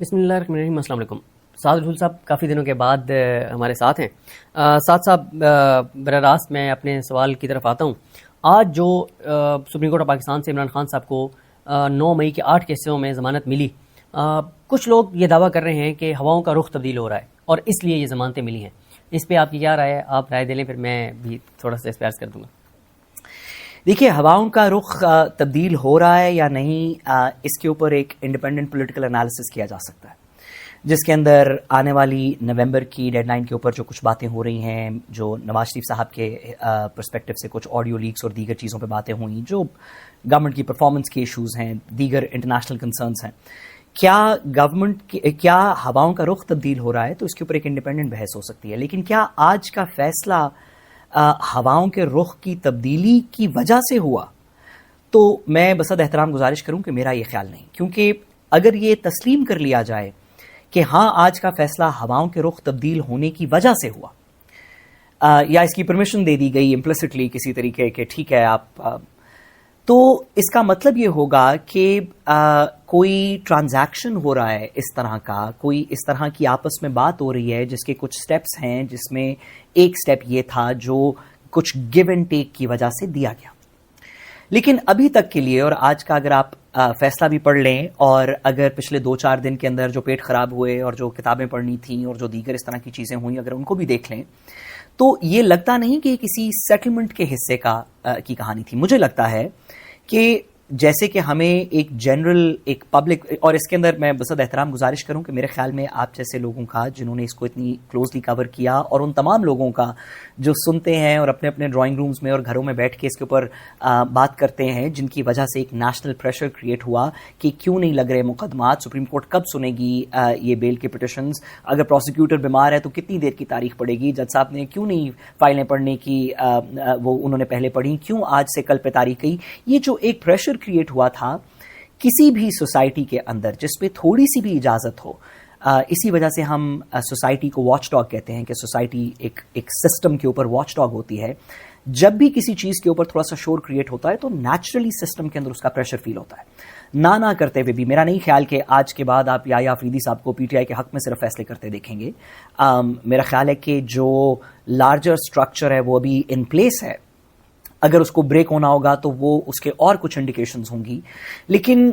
بسم اللہ الرحمن الرحیم. السلام علیکم. سعد الرسول صاحب کافی دنوں کے بعد ہمارے ساتھ ہیں. سعد صاحب براہ راست میں اپنے سوال کی طرف آتا ہوں. آج جو سپریم کورٹ آف پاکستان سے عمران خان صاحب کو 9 مئی کے 8 کیسوں میں ضمانت ملی، کچھ لوگ یہ دعویٰ کر رہے ہیں کہ ہواؤں کا رخ تبدیل ہو رہا ہے اور اس لیے یہ ضمانتیں ملی ہیں. اس پہ آپ کی کیا رائے ہے؟ آپ رائے دے لیں، پھر میں بھی تھوڑا سا اسپیئرز کر دوں گا. دیکھیے، ہواؤں کا رخ تبدیل ہو رہا ہے یا نہیں، اس کے اوپر ایک انڈیپینڈنٹ پولیٹیکل انالیسس کیا جا سکتا ہے، جس کے اندر آنے والی نومبر کی ڈیڈ لائن کے اوپر جو کچھ باتیں ہو رہی ہیں، جو نواز شریف صاحب کے پرسپیکٹو سے کچھ آڈیو لیکس اور دیگر چیزوں پہ باتیں ہوئیں، جو گورنمنٹ کی پرفارمنس کے ایشوز ہیں، دیگر انٹرنیشنل کنسرنس ہیں، کیا ہواؤں کا رخ تبدیل ہو رہا ہے، تو اس کے اوپر ایک انڈیپینڈنٹ بحث ہو سکتی ہے. لیکن کیا آج کا فیصلہ ہواؤں کے رخ کی تبدیلی کی وجہ سے ہوا؟ تو میں بصد احترام گزارش کروں کہ میرا یہ خیال نہیں، کیونکہ اگر یہ تسلیم کر لیا جائے کہ ہاں آج کا فیصلہ ہواؤں کے رخ تبدیل ہونے کی وجہ سے ہوا، یا اس کی پرمیشن دے دی گئی امپلیسٹلی کسی طریقے کہ ٹھیک ہے آپ، تو اس کا مطلب یہ ہوگا کہ کوئی ٹرانزیکشن ہو رہا ہے اس طرح کا، کوئی اس طرح کی آپس میں بات ہو رہی ہے جس کے کچھ سٹیپس ہیں، جس میں ایک سٹیپ یہ تھا جو کچھ گیو اینڈ ٹیک کی وجہ سے دیا گیا. لیکن ابھی تک کے لیے، اور آج کا اگر آپ فیصلہ بھی پڑھ لیں، اور اگر پچھلے 2-4 دن کے اندر جو پیٹ خراب ہوئے اور جو کتابیں پڑھنی تھیں اور جو دیگر اس طرح کی چیزیں ہوئیں، اگر ان کو بھی دیکھ لیں، تو یہ لگتا نہیں کہ کسی سیٹلمنٹ کے حصے کی کہانی تھی. مجھے لگتا ہے کہ جیسے کہ ہمیں ایک جنرل، ایک پبلک، اور اس کے اندر میں بصد احترام گزارش کروں کہ میرے خیال میں آپ جیسے لوگوں کا جنہوں نے اس کو اتنی کلوزلی کور کیا، اور ان تمام لوگوں کا جو سنتے ہیں اور اپنے اپنے ڈرائنگ رومز میں اور گھروں میں بیٹھ کے اس کے اوپر بات کرتے ہیں، جن کی وجہ سے ایک نیشنل پریشر کریٹ ہوا کہ کیوں نہیں لگ رہے مقدمات، سپریم کورٹ کب سنے گی یہ بیل کے پٹیشنز، اگر پروسیکیوٹر بیمار ہے تو کتنی دیر کی تاریخ پڑے گی، جج صاحب نے کیوں نہیں فائلیں پڑھنے کی، وہ انہوں نے پہلے پڑھی، کیوں آج سے کل پہ تاریخ گئی. یہ جو ایک پریشر کریٹ ہوا تھا کسی بھی سوسائٹی کے اندر، جس پہ تھوڑی سی بھی اجازت ہو، اسی وجہ سے ہم سوسائٹی کو واچ ڈاگ کہتے ہیں کہ سوسائٹی ایک سسٹم کے اوپر واچ ڈاگ ہوتی ہے. جب بھی کسی چیز کے اوپر تھوڑا سا شور کریٹ ہوتا ہے تو نیچرلی سسٹم کے اندر اس کا پریشر فیل ہوتا ہے. نہ کرتے ہوئے بھی میرا نہیں خیال کہ آج کے بعد آپ یا فریدی صاحب کو پی ٹی آئی کے حق میں صرف فیصلے کرتے دیکھیں گے. میرا خیال ہے کہ جو لارجر اسٹرکچر ہے وہ ابھی ان پلیس ہے، اگر اس کو بریک ہونا ہوگا تو وہ اس کے اور کچھ انڈیکیشنز ہوں گی. لیکن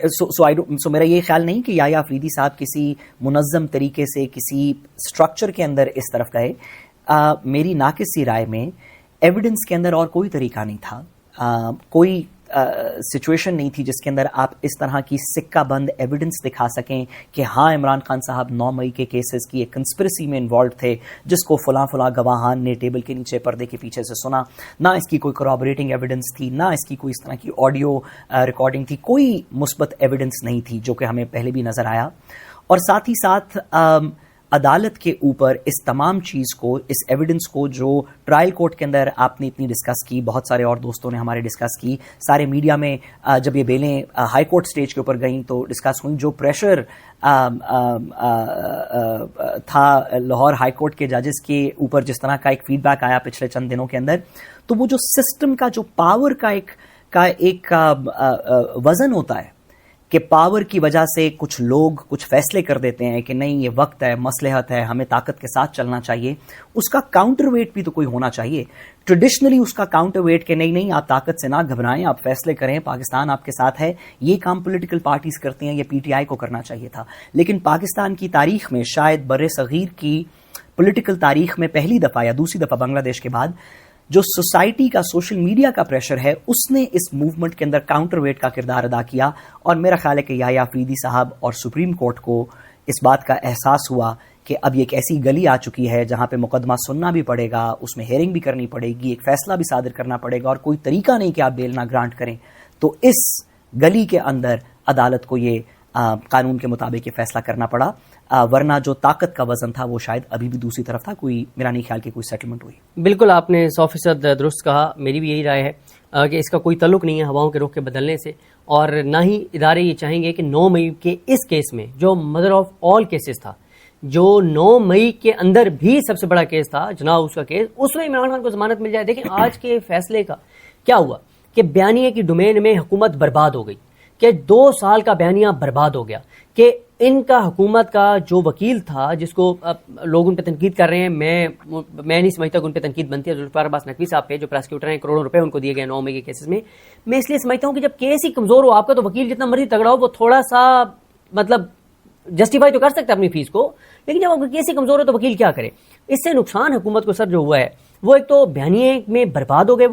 سو میرا یہ خیال نہیں کہ یا فریدی صاحب کسی منظم طریقے سے کسی اسٹرکچر کے اندر اس طرف گئے. میری ناقص سی رائے میں ایویڈنس کے اندر اور کوئی طریقہ نہیں تھا، کوئی سچویشن نہیں تھی جس کے اندر آپ اس طرح کی سکہ بند ایویڈنس دکھا سکیں کہ ہاں عمران خان صاحب 9 مئی کے کیسز کی ایک کنسپریسی میں انوالوڈ تھے، جس کو فلاں گواہان نے ٹیبل کے نیچے پردے کے پیچھے سے سنا. نہ اس کی کوئی کورابریٹنگ ایویڈنس تھی، نہ اس کی کوئی اس طرح کی آڈیو ریکارڈنگ تھی، کوئی مثبت ایویڈنس نہیں تھی جو کہ ہمیں پہلے بھی نظر آیا. اور ساتھ ہی ساتھ عدالت کے اوپر اس تمام چیز کو، اس ایویڈنس کو جو ٹرائل کورٹ کے اندر آپ نے اتنی ڈسکس کی، بہت سارے اور دوستوں نے ہمارے ڈسکس کی، سارے میڈیا میں جب یہ بیلیں ہائی کورٹ سٹیج کے اوپر گئیں تو ڈسکس ہوئیں، جو پریشر تھا لاہور ہائی کورٹ کے ججز کے اوپر، جس طرح کا ایک فیڈ بیک آیا پچھلے چند دنوں کے اندر، تو وہ جو سسٹم کا جو پاور کا ایک وزن ہوتا ہے کہ پاور کی وجہ سے کچھ لوگ کچھ فیصلے کر دیتے ہیں کہ نہیں یہ وقت ہے، مصلحت ہے، ہمیں طاقت کے ساتھ چلنا چاہیے، اس کا کاؤنٹر ویٹ بھی تو کوئی ہونا چاہیے. ٹریڈیشنلی اس کا کاؤنٹر ویٹ کہ نہیں آپ طاقت سے نہ گھبرائیں، آپ فیصلے کریں، پاکستان آپ کے ساتھ ہے، یہ کام پولیٹیکل پارٹیز کرتے ہیں، یہ پی ٹی آئی کو کرنا چاہیے تھا. لیکن پاکستان کی تاریخ میں، شاید بر صغیر کی پولیٹیکل تاریخ میں پہلی دفعہ یا دوسری دفعہ بنگلہ دیش کے بعد، جو سوسائٹی کا، سوشل میڈیا کا پریشر ہے، اس نے اس موومنٹ کے اندر کاؤنٹر ویٹ کا کردار ادا کیا. اور میرا خیال ہے کہ یا فریدی صاحب اور سپریم کورٹ کو اس بات کا احساس ہوا کہ اب یہ ایک ایسی گلی آ چکی ہے جہاں پہ مقدمہ سننا بھی پڑے گا، اس میں ہیئرنگ بھی کرنی پڑے گی، ایک فیصلہ بھی صادر کرنا پڑے گا، اور کوئی طریقہ نہیں کہ آپ بیل نہ گرانٹ کریں. تو اس گلی کے اندر عدالت کو یہ قانون کے مطابق یہ فیصلہ کرنا پڑا، ورنہ جو طاقت کا وزن تھا وہ شاید ابھی بھی دوسری طرف تھا. کوئی میرا نہیں خیال کہ کوئی سیٹلمنٹ ہوئی. بالکل آپ نے 100% درست کہا. میری بھی یہی رائے ہے کہ اس کا کوئی تعلق نہیں ہے ہواؤں کے رخ کے بدلنے سے، اور نہ ہی ادارے یہ چاہیں گے کہ 9 مئی کے اس کیس میں، جو مدر آف آل کیسز تھا، جو 9 مئی کے اندر بھی سب سے بڑا کیس تھا جناب اس کا کیس، اس میں عمران خان کو ضمانت مل جائے. دیکھیں آج کے فیصلے کا کیا ہوا کہ بیانیے کی ڈومین میں حکومت برباد ہو گئی. کہ 2 سال کا بیانیہ برباد ہو گیا کہ ان کا حکومت کا جو وکیل تھا جس کو لوگ ان پہ تنقید کر رہے ہیں، میں نہیں سمجھتا کہ ان پہ تنقید بنتی ہے، ذوالفقار عباس نقوی صاحب پہ جو پروسیکیوٹر ہیں، کروڑوں روپے ان کو دیے گئے 9 مئی کے کیسز میں اس لیے سمجھتا ہوں کہ جب کیس ہی کمزور ہو آپ کا تو وکیل جتنا مرضی تگڑا ہو وہ تھوڑا سا مطلب جسٹیفائی تو کر سکتا ہے اپنی فیس کو، لیکن جب آپ کا کیس ہی کمزور ہو تو وکیل کیا کرے. اس سے نقصان حکومت کو سر جو ہوا ہے وہ ایک تو بیانیے میں برباد ہو گئے.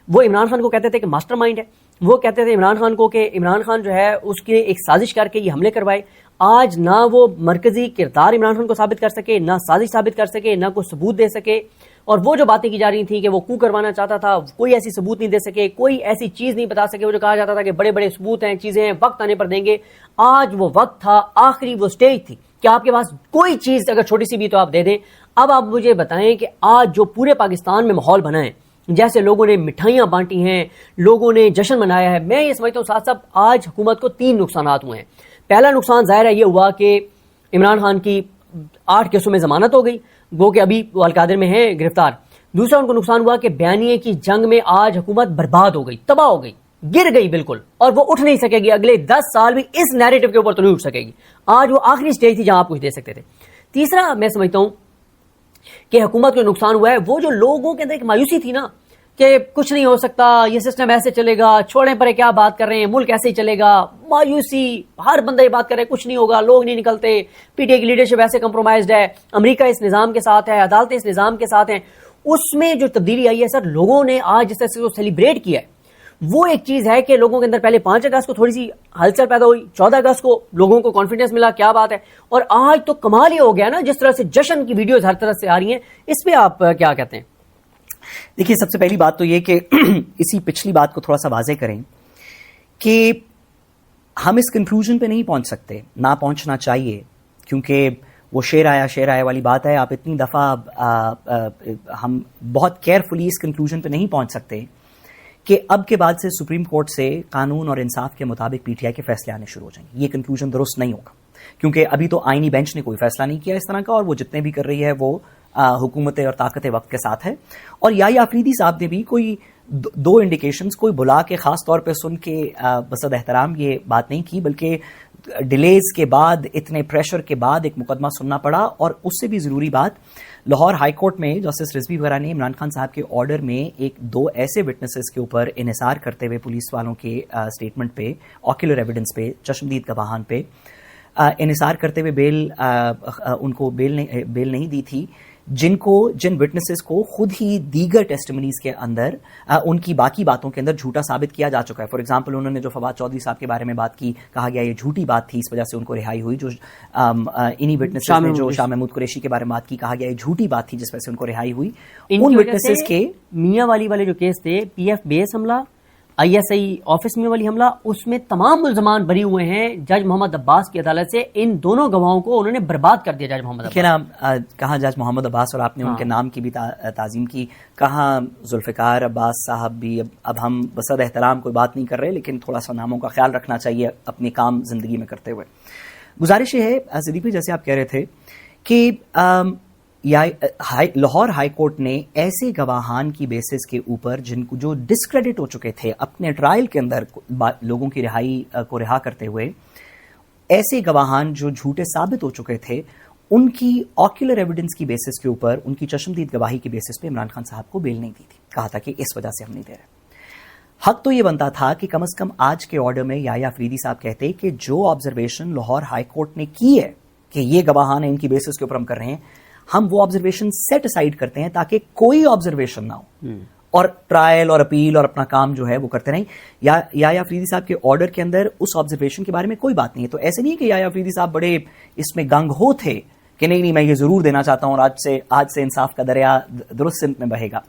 وہ عمران خان کو کہتے تھے کہ ماسٹر مائنڈ ہے، وہ کہتے تھے عمران خان کو کہ عمران خان جو ہے اس کی ایک سازش کر کے یہ حملے کروائے. آج نہ وہ مرکزی کردار عمران خان کو ثابت کر سکے، نہ سازش ثابت کر سکے، نہ کوئی ثبوت دے سکے، اور وہ جو باتیں کی جا رہی تھیں کہ وہ کو کروانا چاہتا تھا کوئی ایسی ثبوت نہیں دے سکے، کوئی ایسی چیز نہیں بتا سکے. وہ جو کہا جاتا تھا کہ بڑے بڑے ثبوت ہیں، چیزیں ہیں، وقت آنے پر دیں گے. آج وہ وقت تھا، آخری وہ سٹیج تھی کہ آپ کے پاس کوئی چیز اگر چھوٹی سی بھی تو آپ دے دیں. اب آپ مجھے بتائیں کہ آج جو پورے پاکستان میں ماحول بنا ہے، جیسے لوگوں نے مٹھائیاں بانٹی ہیں، لوگوں نے جشن منایا ہے، میں یہ سمجھتا ہوں ساتھ ساتھ آج حکومت کو 3 نقصانات ہوئے ہیں. پہلا نقصان ظاہر ہے یہ ہوا کہ عمران خان کی 8 کیسوں میں ضمانت ہو گئی، گو کہ ابھی وہ القادر میں ہیں گرفتار. دوسرا ان کو نقصان ہوا کہ بیانیے کی جنگ میں آج حکومت برباد ہو گئی، تباہ ہو گئی، گر گئی بالکل، اور وہ اٹھ نہیں سکے گی. اگلے 10 سال بھی اس نیریٹو کے اوپر تو نہیں اٹھ سکے گی. آج وہ آخری سٹیج تھی جہاں آپ کچھ دے سکتے تھے. تیسرا میں سمجھتا ہوں کہ حکومت کو نقصان ہوا ہے وہ جو لوگوں کے اندر ایک مایوسی تھی نا کہ کچھ نہیں ہو سکتا، یہ سسٹم ایسے چلے گا، چھوڑیں پرے کیا بات کر رہے ہیں، ملک ایسے ہی چلے گا. مایوسی، ہر بندہ یہ بات کر رہے کچھ نہیں ہوگا، لوگ نہیں نکلتے، پی ٹی آئی کی لیڈرشپ ایسے کمپرومائزڈ ہے، امریکہ اس نظام کے ساتھ ہے، عدالتیں اس نظام کے ساتھ ہیں. اس میں جو تبدیلی آئی ہے سر، لوگوں نے آج جس طرح سے سیلیبریٹ کیا ہے وہ ایک چیز ہے کہ لوگوں کے اندر پہلے 5 اگست کو تھوڑی سی ہلچل پیدا ہوئی، 14 اگست کو لوگوں کو کانفیڈنس ملا، کیا بات ہے، اور آج تو کمال ہی ہو گیا نا جس طرح سے جشن کی ویڈیوز ہر طرف سے آ رہی ہیں. اس پہ آپ کیا کہتے ہیں؟ دیکھیے، سب سے پہلی بات تو یہ کہ اسی پچھلی بات کو تھوڑا سا واضح کریں کہ ہم اس کنکلوژن پہ نہیں پہنچ سکتے، نہ پہنچنا چاہیے، کیونکہ وہ شیر آیا والی بات ہے. آپ اتنی دفعہ ہم بہت کیئرفلی اس کنکلوژن پہ نہیں پہنچ سکتے کہ اب کے بعد سے سپریم کورٹ سے قانون اور انصاف کے مطابق پی ٹی آئی کے فیصلے آنے شروع ہو جائیں گے. یہ کنکلوژن درست نہیں ہوگا، کیونکہ ابھی تو آئینی بینچ نے کوئی فیصلہ نہیں کیا اس طرح کا، اور وہ جتنے بھی کر رہی ہے وہ حکومت اور طاقت وقت کے ساتھ ہے. اور یحییٰ آفریدی صاحب نے بھی کوئی 2 انڈیکیشنز کوئی بلا کے خاص طور پہ سن کے بصد احترام یہ بات نہیں کی، بلکہ ڈیلیز کے بعد، اتنے پریشر کے بعد ایک مقدمہ سننا پڑا. اور اس سے بھی ضروری بات، لاہور ہائی کورٹ میں جسٹس رضوی وغیرہ نے عمران خان صاحب کے آرڈر میں 2 ایسے وٹنسز کے اوپر انحصار کرتے ہوئے پولیس والوں کے سٹیٹمنٹ پہ، آکیولر ایویڈنس پہ، چشمدید گواہان پہ انحصار کرتے ہوئے ان کو بیل نہیں دی تھی، جن وٹنسز کو خود ہی دیگر ٹیسٹمنیز کے اندر ان کی باقی باتوں کے اندر جھوٹا ثابت کیا جا چکا ہے. فار ایگزامپل، انہوں نے جو فواد چودھری صاحب کے بارے میں بات کی، کہا گیا یہ جھوٹی بات تھی، اس وجہ سے ان کو رہائی ہوئی. جو انہی وٹنسز نے جو شاہ محمود قریشی کے بارے میں بات کی، کہا گیا یہ جھوٹی بات تھی جس وجہ سے ان کو رہائی ہوئی. ان وٹنسز کے میاں والی والے جو کیس تھے، پی ایف بیس حملہ، آئی ایس آئی آفس میں والی حملہ، اس میں تمام ملزمان بری ہوئے ہیں. جج محمد عباس کی عدالت سے ان دونوں گواہوں کو انہوں نے برباد کر دیا. جج محمد عباس، کہاں جج محمد عباس، اور آپ نے ان کے نام کی بھی تعظیم کی، کہاں ذوالفقار عباس صاحب بھی. اب ہم بصد احترام کوئی بات نہیں کر رہے، لیکن تھوڑا سا ناموں کا خیال رکھنا چاہیے اپنے کام زندگی میں کرتے ہوئے. گزارش یہ ہے صدیق بھائی، جیسے آپ کہہ رہے تھے کہ لاہور ہائی کورٹ نے ایسے گواہان کی بیسس کے اوپر جو ڈسکریڈٹ ہو چکے تھے اپنے ٹرائل کے اندر لوگوں کی رہائی کو رہا کرتے ہوئے، ایسے گواہان جو جھوٹے ثابت ہو چکے تھے، ان کی آکیولر ایویڈنس کی بیسس کے اوپر، ان کی چشمدید گواہی کی بیسس پہ عمران خان صاحب کو بیل نہیں دی تھی. کہا تھا کہ اس وجہ سے ہم نہیں دے رہے. حق تو یہ بنتا تھا کہ کم از کم آج کے آرڈر میں یحییٰ آفریدی صاحب کہتے کہ جو آبزرویشن لاہور ہائی کورٹ نے کی ہے کہ یہ گواہان ہیں، ان کی بیسس کے اوپر ہم کر رہے ہیں، ہم وہ آبزرویشن سیٹ اسائڈ کرتے ہیں تاکہ کوئی آبزرویشن نہ ہو، اور ٹرائل اور اپیل اور اپنا کام جو ہے وہ کرتے رہیں. یحییٰ آفریدی صاحب کے آرڈر کے اندر اس آبزرویشن کے بارے میں کوئی بات نہیں ہے. تو ایسے نہیں کہ یحییٰ آفریدی صاحب بڑے اس میں گنگ ہو تھے کہ نہیں میں یہ ضرور دینا چاہتا ہوں اور آج سے انصاف کا دریا درست سمت میں بہے گا.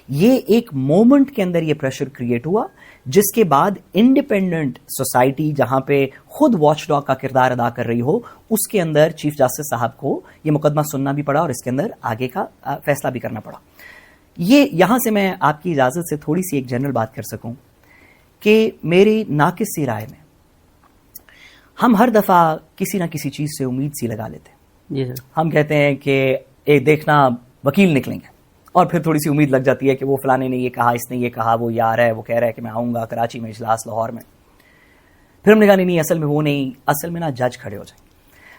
یہ ایک مومنٹ کے اندر یہ پریشر کریٹ ہوا، جس کے بعد انڈیپینڈنٹ سوسائٹی جہاں پہ خود واچ ڈاگ کا کردار ادا کر رہی ہو، اس کے اندر چیف جسٹس صاحب کو یہ مقدمہ سننا بھی پڑا اور اس کے اندر آگے کا فیصلہ بھی کرنا پڑا. یہ یہاں سے میں آپ کی اجازت سے تھوڑی سی ایک جنرل بات کر سکوں کہ میری ناقص سی رائے میں ہم ہر دفعہ کسی نہ کسی چیز سے امید سی لگا لیتے ہیں. جی سر، ہم کہتے ہیں کہ دیکھنا وکیل نکلیں گے، اور پھر تھوڑی سی امید لگ جاتی ہے کہ وہ فلانے نے یہ کہا، اس نے یہ کہا، وہ یار ہے، وہ کہہ رہا ہے کہ میں آؤں گا کراچی میں اجلاس لاہور میں. پھر ہم نے کہا نہیں اصل میں وہ نہیں, اصل میں نا جج کھڑے ہو جائیں.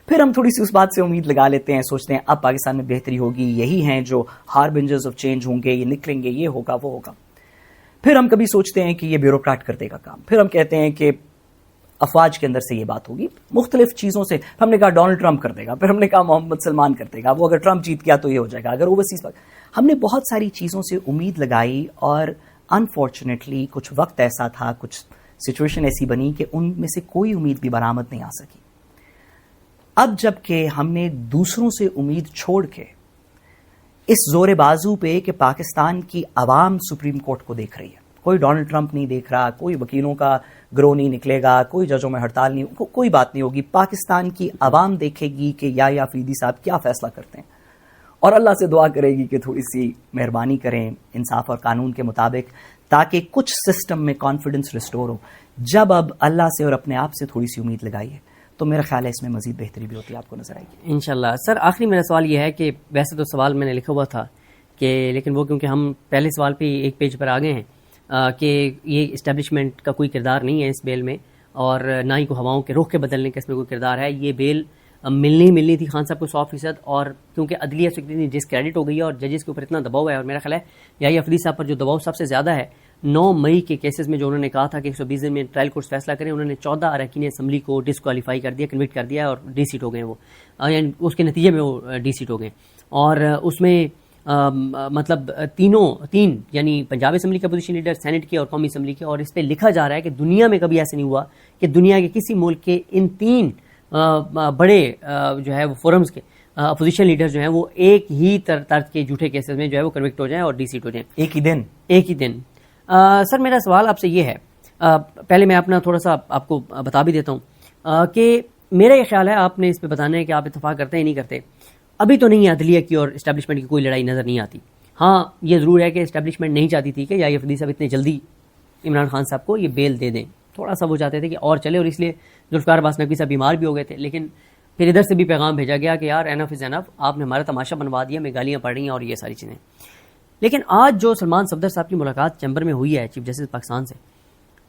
پھر ہم تھوڑی سی اس بات سے امید لگا لیتے ہیں, سوچتے ہیں اب پاکستان میں بہتری ہوگی, یہی ہیں جو ہاربنجرز آف چینج ہوں گے, یہ نکلیں گے, یہ ہوگا وہ ہوگا. پھر ہم کبھی سوچتے ہیں کہ یہ بیوروکریٹ کر دے گا کام, پھر ہم کہتے ہیں کہ افواج کے اندر سے یہ بات ہوگی, مختلف چیزوں سے. ہم نے کہا ڈونلڈ ٹرمپ کر دے گا, پھر ہم نے کہا محمد سلمان کر دے گا, وہ اگر ٹرمپ جیت گیا تو یہ ہو جائے گا, اگر اوورسیز. ہم نے بہت ساری چیزوں سے امید لگائی اور انفارچونیٹلی کچھ وقت ایسا تھا, کچھ سچویشن ایسی بنی کہ ان میں سے کوئی امید بھی برآمد نہیں آ سکی. اب جب کہ ہم نے دوسروں سے امید چھوڑ کے اس زور بازو پہ کہ پاکستان کی عوام سپریم کورٹ کو دیکھ رہی ہے, کوئی ڈونلڈ ٹرمپ نہیں دیکھ رہا, کوئی وکیلوں کا گروہ نہیں نکلے گا, کوئی ججوں میں ہڑتال نہیں, کوئی بات نہیں ہوگی, پاکستان کی عوام دیکھے گی کہ یا افریدی صاحب کیا فیصلہ کرتے ہیں, اور اللہ سے دعا کرے گی کہ تھوڑی سی مہربانی کریں انصاف اور قانون کے مطابق, تاکہ کچھ سسٹم میں کانفیڈنس ریسٹور ہو. جب اب اللہ سے اور اپنے آپ سے تھوڑی سی امید لگائیے تو میرا خیال ہے اس میں مزید بہتری بھی ہوتی ہے, آپ کو نظر آئے گی انشاءاللہ. سر آخری میرا سوال یہ ہے کہ ویسے تو سوال میں نے لکھا ہوا تھا کہ لیکن وہ کیونکہ ہم پہلے سوال پہ ایک پیج پر آ گئے ہیں کہ یہ اسٹیبلشمنٹ کا کوئی کردار نہیں ہے اس بیل میں, اور نہ ہی کوئی ہواؤں کے رخ کے بدلنے کا اس میں کوئی کردار ہے. یہ بیل ملنی تھی خان صاحب کو 100%, اور کیونکہ عدلیہ سے اتنی ڈسکریڈٹ ہو گئی ہے اور ججز کے اوپر اتنا دباؤ ہے, اور میرا خیال ہے یا افریدی صاحب پر جو دباؤ سب سے زیادہ ہے 9 مئی کے کیسز میں جو انہوں نے کہا تھا کہ 120 دن میں ٹرائل کورٹس فیصلہ کریں, انہوں نے 14 اراکین اسمبلی کو ڈسکوالیفائی کر دیا, کنوکٹ کر دیا, اور ڈی سیٹ ہو گئے وہ, یعنی اس کے نتیجے میں وہ ڈی سیٹ ہو گئے. اور اس میں مطلب تین یعنی پنجاب اسمبلی کے اپوزیشن لیڈر, سینٹ کے اور قومی اسمبلی کے, اور اس پہ لکھا جا رہا ہے کہ دنیا میں کبھی ایسا نہیں ہوا کہ دنیا کے کسی ملک کے ان 3 بڑے جو ہے وہ فورمز کے اپوزیشن لیڈر جو ہیں وہ ایک ہی طرز کے جھوٹے کیسز میں جو ہے وہ کنوکٹ ہو جائیں اور ڈی سیٹ ہو جائیں ایک ہی دن. سر میرا سوال آپ سے یہ ہے, پہلے میں اپنا تھوڑا سا آپ کو بتا بھی دیتا ہوں کہ میرا یہ خیال ہے, آپ نے اس پہ بتانا ہے کہ آپ اتفاق کرتے ہیں نہیں کرتے. ابھی تو نہیں ہے عدلیہ کی اور اسٹیبلشمنٹ کی کوئی لڑائی نظر نہیں آتی. ہاں یہ ضرور ہے کہ اسٹیبلشمنٹ نہیں چاہتی تھی کہ یا افریدی صاحب اتنے جلدی عمران خان صاحب کو یہ بیل دے دیں, تھوڑا سا وہ چاہتے تھے کہ اور چلے, اور اس لیے ذوالفقار عباس نقوی صاحب بیمار بھی ہو گئے تھے. لیکن پھر ادھر سے بھی پیغام بھیجا گیا کہ یار انف از انف, آپ نے ہمارا تماشا بنوا دیا, ہمیں گالیاں پڑ رہی ہیں اور یہ ساری چیزیں. لیکن آج جو سلمان صفدر صاحب کی ملاقات چیمبر میں ہوئی ہے چیف جسٹس پاکستان سے,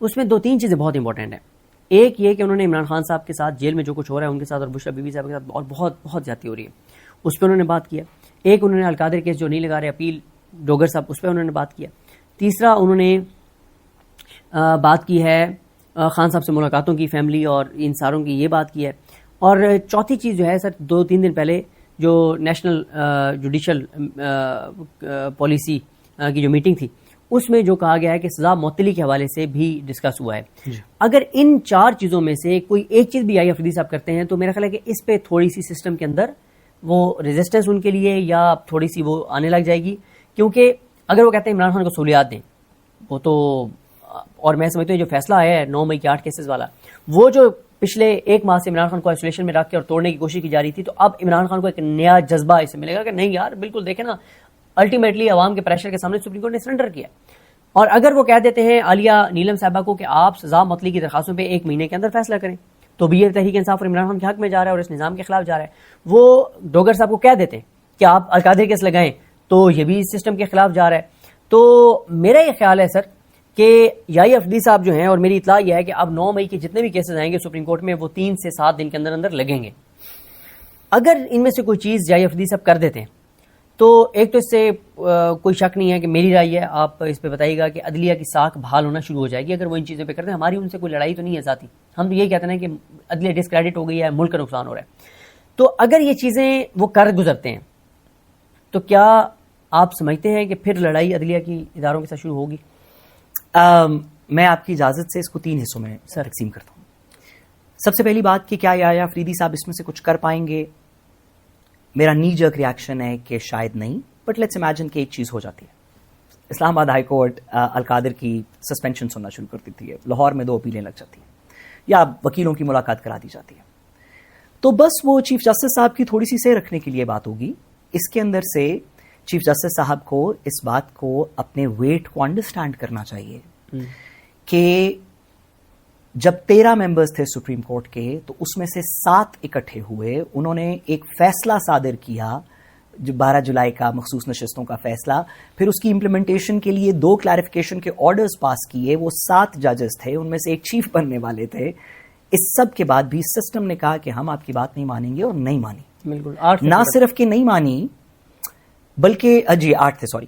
اس میں 2-3 چیزیں بہت امپورٹنٹ ہیں. ایک یہ کہ انہوں نے عمران خان صاحب کے ساتھ جیل میں جو کچھ ہو رہا ہے ان کے ساتھ, اور بشرا بی بی صاحب کے ساتھ اور بہت زیادتی ہو رہی ہے, اس پہ انہوں نے بات کیا. ایک انہوں نے القادر کیس جو نہیں لگا رہے اپیل ڈوگر صاحب, اس پہ انہوں نے بات کیا. تیسرا انہوں نے بات کی ہے خان صاحب سے ملاقاتوں کی, فیملی اور ان ساروں کی یہ بات کی ہے. اور چوتھی چیز جو ہے سر, 2-3 دن پہلے جو نیشنل جوڈیشل پالیسی کی جو میٹنگ تھی, اس میں جو کہا گیا ہے کہ سزا معطلی کے حوالے سے بھی ڈسکس ہوا ہے. اگر ان 4 چیزوں میں سے کوئی ایک چیز بھی افریدی صاحب کرتے ہیں تو میرا خیال ہے کہ اس پہ تھوڑی سی سسٹم کے اندر وہ ریزسٹنس ان کے لیے یا تھوڑی سی وہ آنے لگ جائے گی. کیونکہ اگر وہ کہتے ہیں عمران خان کو سہولیات دیں, وہ تو, اور میں سمجھتا ہوں جو فیصلہ آیا ہے 9 مئی کے 8 کیسز والا, وہ جو پچھلے 1 ماہ سے عمران خان کو آئسولیشن میں رکھ کے اور توڑنے کی کوشش کی جا رہی تھی, تو اب عمران خان کو ایک نیا جذبہ اسے ملے گا کہ نہیں یار بالکل دیکھیں نا, الٹیمیٹلی عوام کے پریشر کے سامنے سپریم کورٹ نے سرنڈر کیا. اور اگر وہ کہہ دیتے ہیں عالیہ نیلم صاحبہ کو کہ آپ سزا معطلی کی درخواستوں پہ 1 مہینے کے اندر فیصلہ کریں, تو بھی یہ تحریک انصاف اور عمران خان کے حق میں جا رہا ہے اور اس نظام کے خلاف جا رہا ہے. وہ ڈوگر صاحب کو کہہ دیتے ہیں کہ آپ القادر کیس لگائیں, تو یہ بھی اس سسٹم کے خلاف جا رہا ہے. تو میرا یہ خیال ہے سر کہ یائی افریدی صاحب جو ہیں, اور میری اطلاع یہ ہے کہ اب 9 مئی کے جتنے بھی کیسز آئیں گے سپریم کورٹ میں وہ 3 سے 7 دن کے اندر لگیں گے. اگر ان میں سے کوئی چیز یائی افریدی صاحب کر دیتے ہیں تو ایک تو اس سے کوئی شک نہیں ہے کہ میری رائے ہے, آپ اس پہ بتائیے گا کہ عدلیہ کی ساکھ بحال ہونا شروع ہو جائے گی اگر وہ ان چیزوں پہ کرتے ہیں. ہماری ان سے کوئی لڑائی تو نہیں ہے ذاتی, ہم تو یہی کہتے ہیں کہ عدلیہ ڈسکریڈٹ ہو گئی ہے, ملک کا نقصان ہو رہا ہے. تو اگر یہ چیزیں وہ کر گزرتے ہیں تو کیا آپ سمجھتے ہیں کہ پھر لڑائی عدلیہ کی اداروں کے ساتھ شروع ہوگی؟ میں آپ کی اجازت سے اس کو 3 حصوں میں تقسیم کرتا ہوں. سب سے پہلی بات کہ کیا یایا افریدی صاحب اس میں سے کچھ کر پائیں گے؟ میرا نی جرک ریاکشن ہے کہ شاید نہیں, بٹ لیٹس امیجن کہ ایک چیز ہو جاتی ہے. اسلام آباد ہائی کورٹ القادر کی سسپینشن سننا شروع کر دیتی ہے, لاہور میں 2 اپیلیں لگ جاتی ہیں, یا وکیلوں کی ملاقات کرا دی جاتی ہے, تو بس وہ چیف جسٹس صاحب کی تھوڑی سی سیر رکھنے کے لیے بات ہوگی. اس کے اندر سے چیف جسٹس صاحب کو اس بات کو اپنے ویٹ کو انڈرسٹینڈ کرنا چاہیے کہ جب 13 ممبرز تھے سپریم کورٹ کے, تو اس میں سے 7 اکٹھے ہوئے, انہوں نے ایک فیصلہ صادر کیا جو 12 جولائی کا مخصوص نشستوں کا فیصلہ, پھر اس کی امپلیمنٹیشن کے لیے 2 کلیریفیکیشن کے آرڈرز پاس کیے. وہ 7 ججز تھے, ان میں سے ایک چیف بننے والے تھے, اس سب کے بعد بھی سسٹم نے کہا کہ ہم آپ کی بات نہیں مانیں گے اور نہیں مانی. بالکل. نہ صرف کہ نہیں مانی بلکہ 8 تھے سوری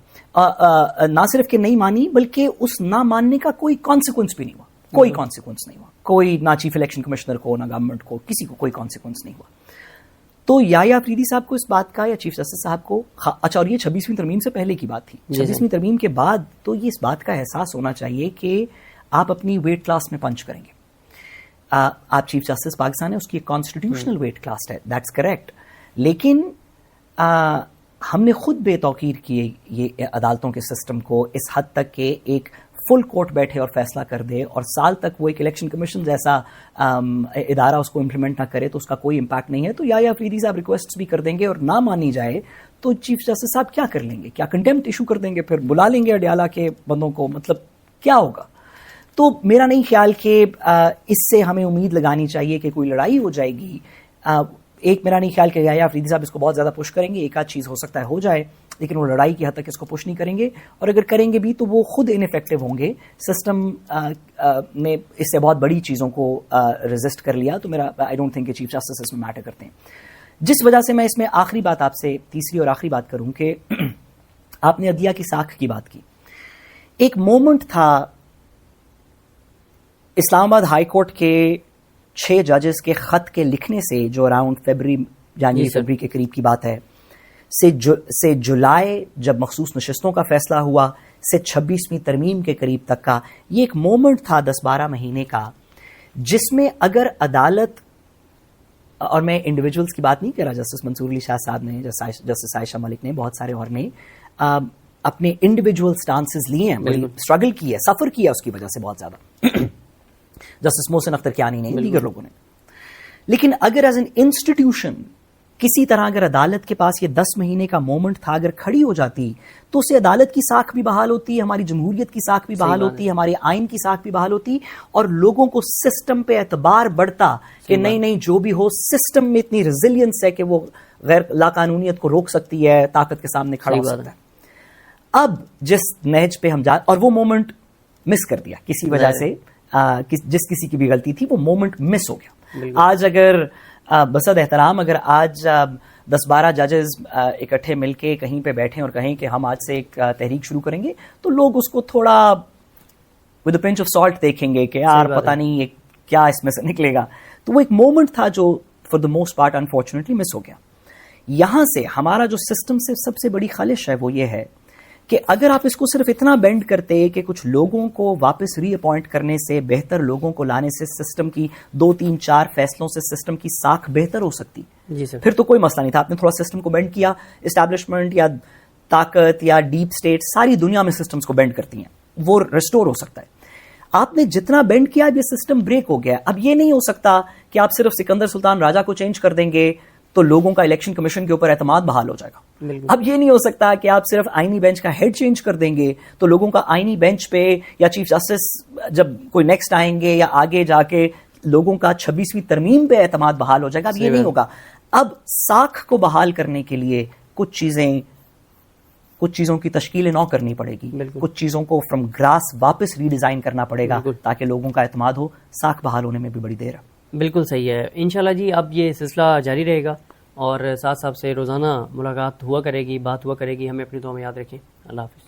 نہ صرف کہ نہیں مانی بلکہ اس نہ ماننے کا کوئی کانسیکوینس بھی نہیں ہوا. کوئی کانسیکوینس نہیں ہوا. کوئی نہ چیف الیکشن کمشنر کو نہ گورنمنٹ کو کسی کو کوئی کانسیکوینس نہیں ہوا. تو یحییٰ افریدی صاحب کو اس بات کا یا چیف جسٹس صاحب کو اچھا اور یہ 26ویں ترمیم سے پہلے کی بات تھی. 26ویں ترمیم کے بعد تو یہ اس بات کا احساس ہونا چاہیے کہ آپ اپنی ویٹ کلاس میں پنچ کریں گے. آپ چیف جسٹس پاکستان ہے اس کی ایک کانسٹیٹیوشنل ویٹ کلاس ہے, دیٹس کریکٹ. لیکن ہم نے خود بے توقیر کیے یہ عدالتوں کے سسٹم کو اس حد تک کہ ایک فل کورٹ بیٹھے اور فیصلہ کر دے اور سال تک وہ ایک الیکشن کمیشن جیسا ادارہ اس کو امپلیمنٹ نہ کرے تو اس کا کوئی امپیکٹ نہیں ہے. تو یحییٰ افریدی صاحب ریکویسٹ بھی کر دیں گے اور نہ مانی جائے تو چیف جسٹس صاحب کیا کر لیں گے؟ کیا کنٹیمپٹ ایشو کر دیں گے؟ پھر بلا لیں گے اڈیالہ کے بندوں کو؟ مطلب کیا ہوگا؟ تو میرا نہیں خیال کہ اس سے ہمیں امید لگانی چاہیے کہ کوئی لڑائی ہو جائے گی. ایک میرا نہیں خیال کہ یحییٰ افریدی صاحب اس کو بہت زیادہ پش کریں گے. ایک آدھ چیز ہو سکتا ہے ہو جائے لیکن وہ لڑائی کی حد تک اس کو پش نہیں کریں گے, اور اگر کریں گے بھی تو وہ خود انفیکٹو ہوں گے. سسٹم نے اس سے بہت بڑی چیزوں کو ریزسٹ کر لیا. تو میرا آئی ڈونٹ تھنک کہ چیف جسٹس اس میں میٹر کرتے ہیں. جس وجہ سے میں اس میں آخری بات آپ سے تیسری اور آخری بات کروں کہ آپ نے عدلیہ کی ساکھ کی بات کی. ایک مومنٹ تھا اسلام آباد ہائی کورٹ کے 6 ججز کے خط کے لکھنے سے, جو اراؤنڈ جنوری فیبری کے قریب کی بات ہے, سے جولائی جب مخصوص نشستوں کا فیصلہ ہوا سے 26ویں ترمیم کے قریب تک کا یہ ایک مومنٹ تھا 10-12 مہینے کا, جس میں اگر عدالت, اور میں انڈیویجولس کی بات نہیں کر رہا, جسٹس منصور علی شاہ صاحب نے, جسٹس عائشہ ملک نے, بہت سارے اور نے اپنے انڈیویجول سٹانسز لیے ہیں, اسٹرگل کی ہے, سفر کیا اس کی وجہ سے بہت زیادہ, جسٹس محسن اختر کیانی نے, دیگر لوگوں نے. لیکن اگر ایز این انسٹیٹیوشن کسی طرح اگر عدالت کے پاس یہ 10 مہینے کا مومنٹ تھا, اگر کھڑی ہو جاتی تو اسے عدالت کی ساکھ بھی بحال ہوتی, ہماری جمہوریت کی ساکھ بھی بحال ہوتی, ہمارے آئین کی ساکھ بھی بحال ہوتی, اور لوگوں کو سسٹم پہ اعتبار بڑھتا کہ نہیں جو بھی ہو سسٹم میں اتنی ریزیلینس ہے کہ وہ غیر لا قانونیت کو روک سکتی ہے, طاقت کے سامنے کھڑا ہو سکتا ہے. اب جس نہج پہ ہم اور وہ مومنٹ مس کر دیا کسی وجہ سے, جس کسی کی بھی غلطی تھی وہ مومنٹ مس ہو گیا. آج اگر بصد احترام اگر آج 10-12 ججز اکٹھے مل کے کہیں پہ بیٹھیں اور کہیں کہ ہم آج سے ایک تحریک شروع کریں گے, تو لوگ اس کو تھوڑا with a pinch of salt دیکھیں گے کہ یار پتہ نہیں یہ کیا اس میں سے نکلے گا. تو وہ ایک مومنٹ تھا جو for the most part unfortunately miss ہو گیا. یہاں سے ہمارا جو سسٹم سے سب سے بڑی خلش ہے وہ یہ ہے کہ اگر آپ اس کو صرف اتنا بینڈ کرتے کہ کچھ لوگوں کو واپس ری اپوائنٹ کرنے سے, بہتر لوگوں کو لانے سے سسٹم کی 2-3-4 فیصلوں سے سسٹم کی ساکھ بہتر ہو سکتی, پھر تو کوئی مسئلہ نہیں تھا. آپ نے تھوڑا سسٹم کو بینڈ کیا, اسٹیبلشمنٹ یا طاقت یا ڈیپ اسٹیٹ ساری دنیا میں سسٹمز کو بینڈ کرتی ہیں, وہ ریسٹور ہو سکتا ہے. آپ نے جتنا بینڈ کیا اب یہ سسٹم بریک ہو گیا. اب یہ نہیں ہو سکتا کہ آپ صرف سکندر سلطان راجہ کو چینج کر دیں گے تو لوگوں کا الیکشن کمیشن کے اوپر اعتماد بحال ہو جائے گا. اب یہ نہیں ہو سکتا کہ آپ صرف آئینی بینچ کا ہیڈ چینج کر دیں گے تو لوگوں کا آئینی بینچ پہ یا چیف جسٹس جب کوئی نیکسٹ آئیں گے یا آگے جا کے لوگوں کا 26ویں ترمیم پہ اعتماد بحال ہو جائے گا. اب یہ نہیں ہوگا. اب ساکھ کو بحال کرنے کے لیے کچھ چیزوں کی تشکیل نو کرنی پڑے گی, کچھ چیزوں کو فرام گراس واپس ری ڈیزائن کرنا پڑے گا تاکہ لوگوں کا اعتماد ہو. ساکھ بحال ہونے میں بھی بڑی دیر ہے. بالکل صحیح ہے. انشاءاللہ جی اب یہ سلسلہ جاری رہے گا اور ساتھ سے روزانہ ملاقات ہوا کرے گی, بات ہوا کرے گی. ہمیں اپنی دعا میں یاد رکھیں. اللہ حافظ.